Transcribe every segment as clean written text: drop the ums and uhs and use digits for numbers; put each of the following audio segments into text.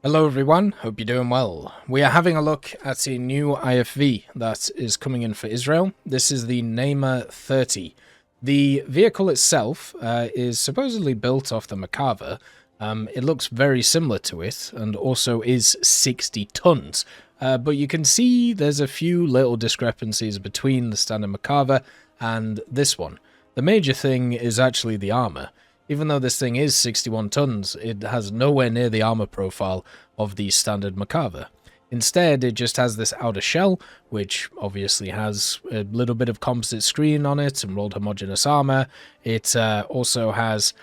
Hello everyone, hope you're doing well. We are having a look at a new IFV that is coming in for Israel. This is the Neymar 30. The vehicle itself is supposedly built off the Merkava. It looks very similar to it and also is 60 tons. But you can see there's a few little discrepancies between the standard Merkava and this one. The major thing is actually the armor. Even though this thing is 61 tons, it has nowhere near the armor profile of the standard Merkava. Instead, it just has this outer shell, which obviously has a little bit of composite screen on it and rolled homogeneous armor. It also has,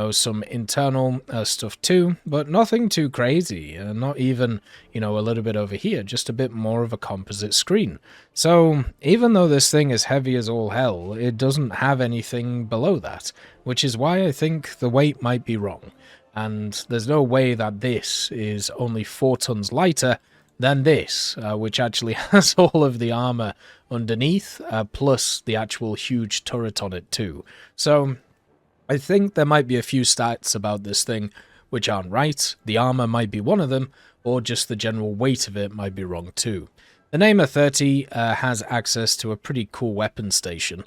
some internal stuff too, but nothing too crazy. Not even, a little bit over here, just a bit more of a composite screen. So even though this thing is heavy as all hell, it doesn't have anything below that, which is why I think the weight might be wrong. And there's no way that this is only 4 tons lighter than this, which actually has all of the armor underneath, plus the actual huge turret on it too. So I think there might be a few stats about this thing which aren't right. The armor might be one of them, or just the general weight of it might be wrong too. The Neymar 30 has access to a pretty cool weapon station.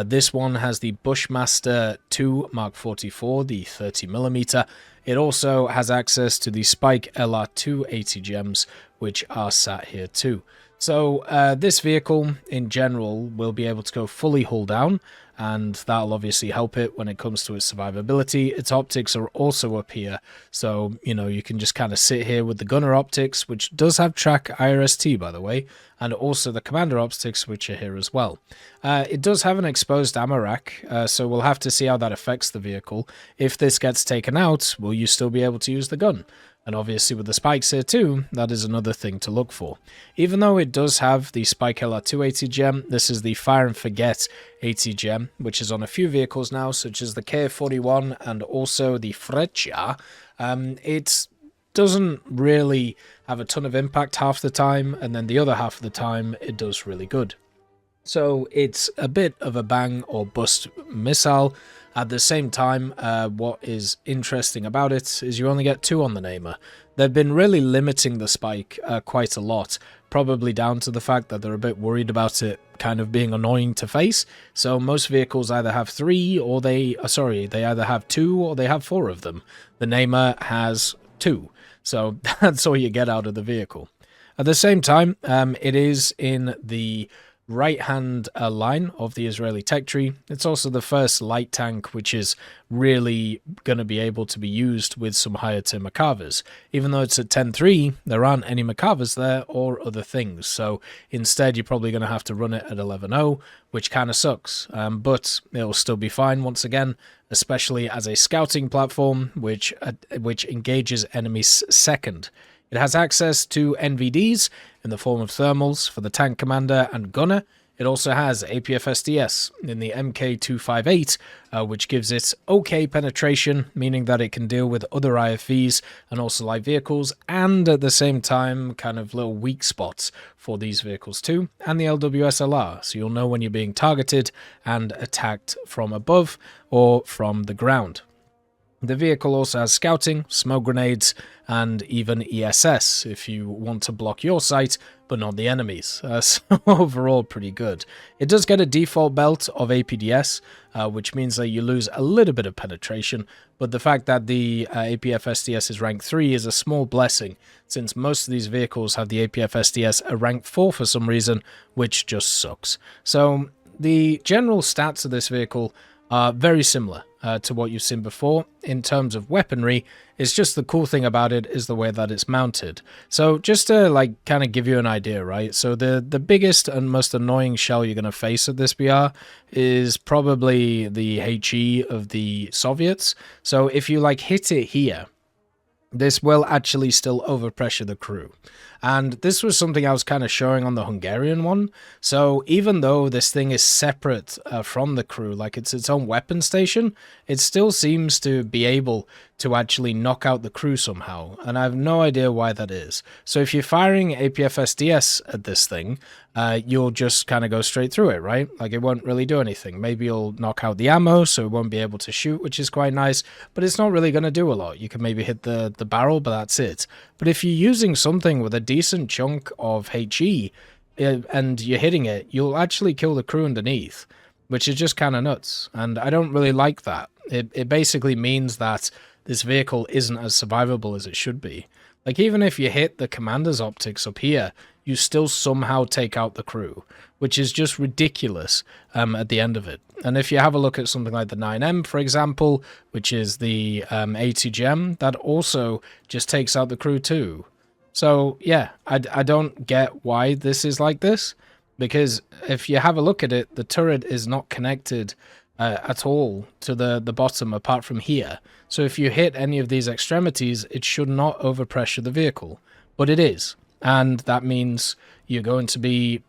This one has the Bushmaster 2 Mark 44, the 30mm. It also has access to the Spike LR2 80 gems, which are sat here too. So this vehicle in general will be able to go fully hull down, and that'll obviously help it when it comes to its survivability. Its optics are also up here, so you can just kind of sit here with the gunner optics, which does have track IRST by the way, and also the commander optics, which are here as well. It does have an exposed ammo rack, so we'll have to see how that affects the vehicle. If this gets taken out, will you still be able to use the gun? And obviously with the spikes here too, that is another thing to look for. Even though it does have the Spike LR2 80 gem, this is the Fire and Forget 80 gem, which is on a few vehicles now, such as the K41 and also the Freccia. It doesn't really have a ton of impact half the time, and then the other half of the time it does really good. So it's a bit of a bang or bust missile. At the same time, what is interesting about it is you only get 2 on the Neymar. They've been really limiting the spike quite a lot, probably down to the fact that they're a bit worried about it kind of being annoying to face. So most vehicles either have 3 or they either have 2 or they have 4 of them. The Neymar has 2, so that's all you get out of the vehicle. At the same time, it is in the right-hand line of the Israeli tech tree. It's also the first light tank which is really going to be able to be used with some higher tier Merkavas. Even though it's at 10.3, there aren't any Merkavas there or other things, so instead you're probably going to have to run it at 11.0, which kind of sucks, but it'll still be fine once again, especially as a scouting platform which engages enemies second. It has access to NVDs in the form of thermals for the tank commander and gunner. It also has APF-SDS in the MK258, which gives it okay penetration, meaning that it can deal with other IFVs and also light vehicles, and at the same time kind of little weak spots for these vehicles too, and the LWSLR, so you'll know when you're being targeted and attacked from above or from the ground. The vehicle also has scouting, smoke grenades, and even ESS if you want to block your sight, but not the enemies. So overall, pretty good. It does get a default belt of APDS, which means that you lose a little bit of penetration, but the fact that the APF-SDS is rank 3 is a small blessing, since most of these vehicles have the APF-SDS at rank 4 for some reason, which just sucks. So the general stats of this vehicle are very similar to what you've seen before in terms of weaponry. It's just the cool thing about it is the way that it's mounted. So just to kind of give you an idea, right? So the biggest and most annoying shell you're going to face at this BR is probably the HE of the Soviets. So if you hit it here, this will actually still overpressure the crew. And this was something I was kind of showing on the Hungarian one. So even though this thing is separate from the crew, like it's its own weapon station, it still seems to be able to actually knock out the crew somehow, and I have no idea why that is. So if you're firing APFSDS at this thing, you'll just kind of go straight through it, right? Like, it won't really do anything. Maybe you'll knock out the ammo, so it won't be able to shoot, which is quite nice, but it's not really going to do a lot. You can maybe hit the barrel, but that's it. But if you're using something with a decent chunk of HE, and you're hitting it, you'll actually kill the crew underneath, which is just kind of nuts, and I don't really like that. It basically means that this vehicle isn't as survivable as it should be. Like, even if you hit the commander's optics up here, you still somehow take out the crew, which is just ridiculous at the end of it. And if you have a look at something like the 9M, for example, which is the ATGM, that also just takes out the crew too. So, yeah, I don't get why this is like this, because if you have a look at it, the turret is not connected at all to the bottom apart from here. So if you hit any of these extremities, it should not overpressure the vehicle, but it is. And that means you're going to be,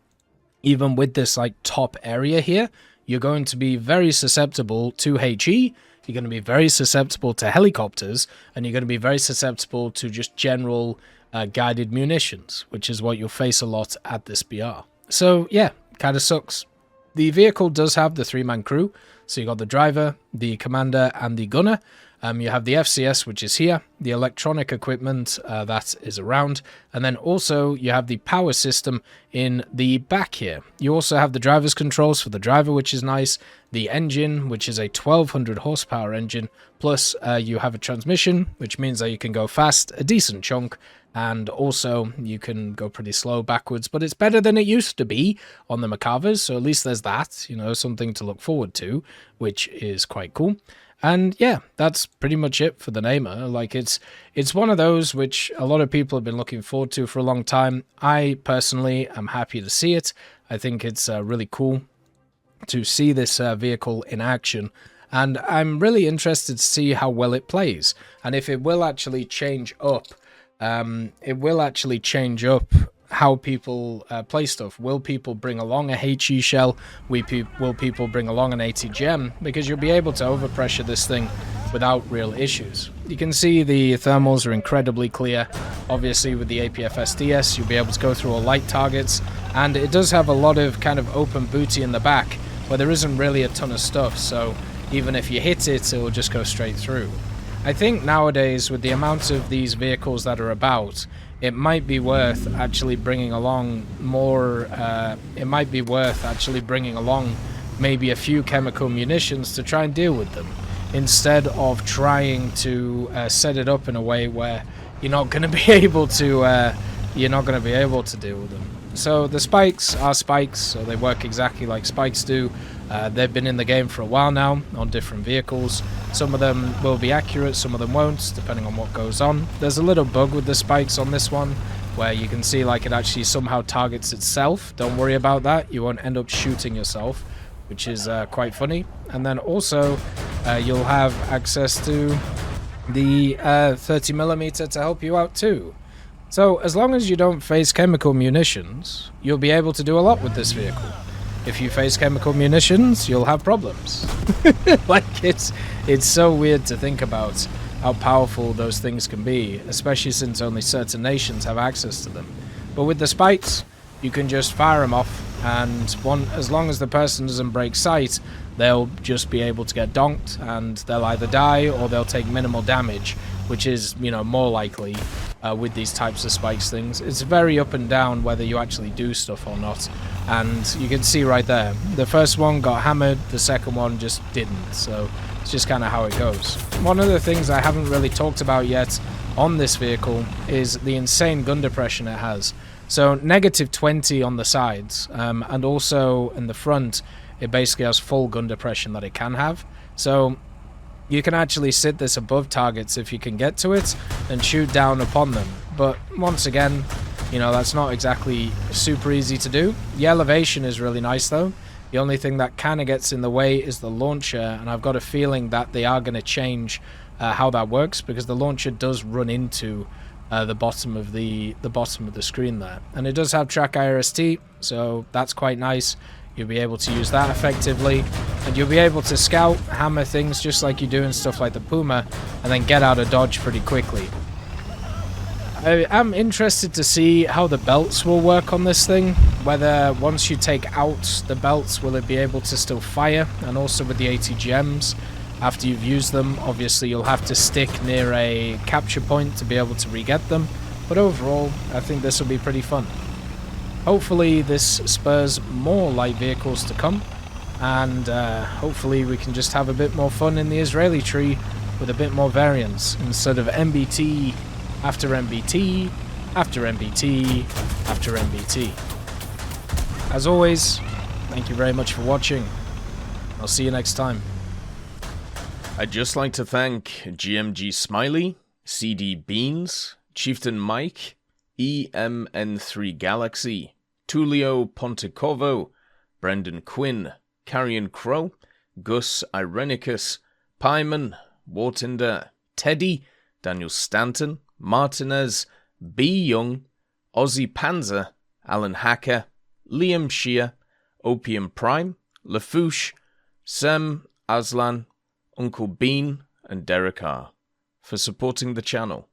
even with this like top area here, you're going to be very susceptible to HE, you're going to be very susceptible to helicopters, and you're going to be very susceptible to just general guided munitions, which is what you'll face a lot at this BR. So yeah, kind of sucks. The vehicle does have the 3-man crew, so you got the driver, the commander, and the gunner. You have the FCS, which is here, the electronic equipment that is around, and then also you have the power system in the back here. You also have the driver's controls for the driver, which is nice, the engine, which is a 1200 horsepower engine, plus you have a transmission, which means that you can go fast, a decent chunk, and also you can go pretty slow backwards, but it's better than it used to be on the Macavers, so at least there's that, you know, something to look forward to, which is quite cool. And yeah, that's pretty much it for the Namer. Like, it's one of those which a lot of people have been looking forward to for a long time. I personally am happy to see it. I think it's really cool to see this vehicle in action, and I'm really interested to see how well it plays, and if it will actually change up. How people play stuff. Will people bring along a HE shell? Will people bring along an ATGM? Because you'll be able to overpressure this thing without real issues. You can see the thermals are incredibly clear. Obviously with the APFSDS you'll be able to go through all light targets, and it does have a lot of kind of open booty in the back where there isn't really a ton of stuff, so even if you hit it, it will just go straight through. I think nowadays with the amount of these vehicles that are about, it might be worth actually bringing along more, maybe a few chemical munitions to try and deal with them, instead of trying to set it up in a way where you're not going to be able to deal with them. So the spikes are spikes, so they work exactly like spikes do. They've been in the game for a while now on different vehicles. Some of them will be accurate, some of them won't, depending on what goes on. There's a little bug with the spikes on this one, where you can see like it actually somehow targets itself. Don't worry about that, you won't end up shooting yourself, which is quite funny. And then also you'll have access to the 30mm to help you out too. So as long as you don't face chemical munitions, you'll be able to do a lot with this vehicle. If you face chemical munitions, you'll have problems. Like, it's so weird to think about how powerful those things can be, especially since only certain nations have access to them. But with the spikes, you can just fire them off, and as long as the person doesn't break sight, they'll just be able to get donked, and they'll either die or they'll take minimal damage, which is, you know, more likely with these types of spikes things. It's very up and down whether you actually do stuff or not, and you can see right there, the first one got hammered, the second one just didn't, so it's just kind of how it goes. One of the things I haven't really talked about yet on this vehicle is the insane gun depression it has. So -20 on the sides, and also in the front it basically has full gun depression that it can have. So you can actually sit this above targets if you can get to it and shoot down upon them. But once again, you know, that's not exactly super easy to do. The elevation is really nice though. The only thing that kind of gets in the way is the launcher, and I've got a feeling that they are going to change how that works, because the launcher does run into the bottom of the screen there, and it does have track IRST, so that's quite nice. You'll be able to use that effectively, and you'll be able to scout, hammer things just like you do in stuff like the Puma, and then get out of dodge pretty quickly. I am interested to see how the belts will work on this thing, whether once you take out the belts, will it be able to still fire, and also with the ATGMs, after you've used them, obviously you'll have to stick near a capture point to be able to re-get them, but overall, I think this will be pretty fun. Hopefully this spurs more light vehicles to come, and hopefully we can just have a bit more fun in the Israeli tree with a bit more variance, instead of MBT after MBT, after MBT, after MBT. As always, thank you very much for watching. I'll see you next time. I'd just like to thank GMG Smiley, CD Beans, Chieftain Mike, EMN3 Galaxy, Tulio Pontecorvo, Brendan Quinn, Carrion Crow, Gus Irenicus, Pyman, Wartinder, Teddy, Daniel Stanton, Martinez, B. Young, Ozzy Panzer, Alan Hacker, Liam Shear, Opium Prime, Lafouche, Sem, Aslan, Uncle Bean, and Derek R. for supporting the channel.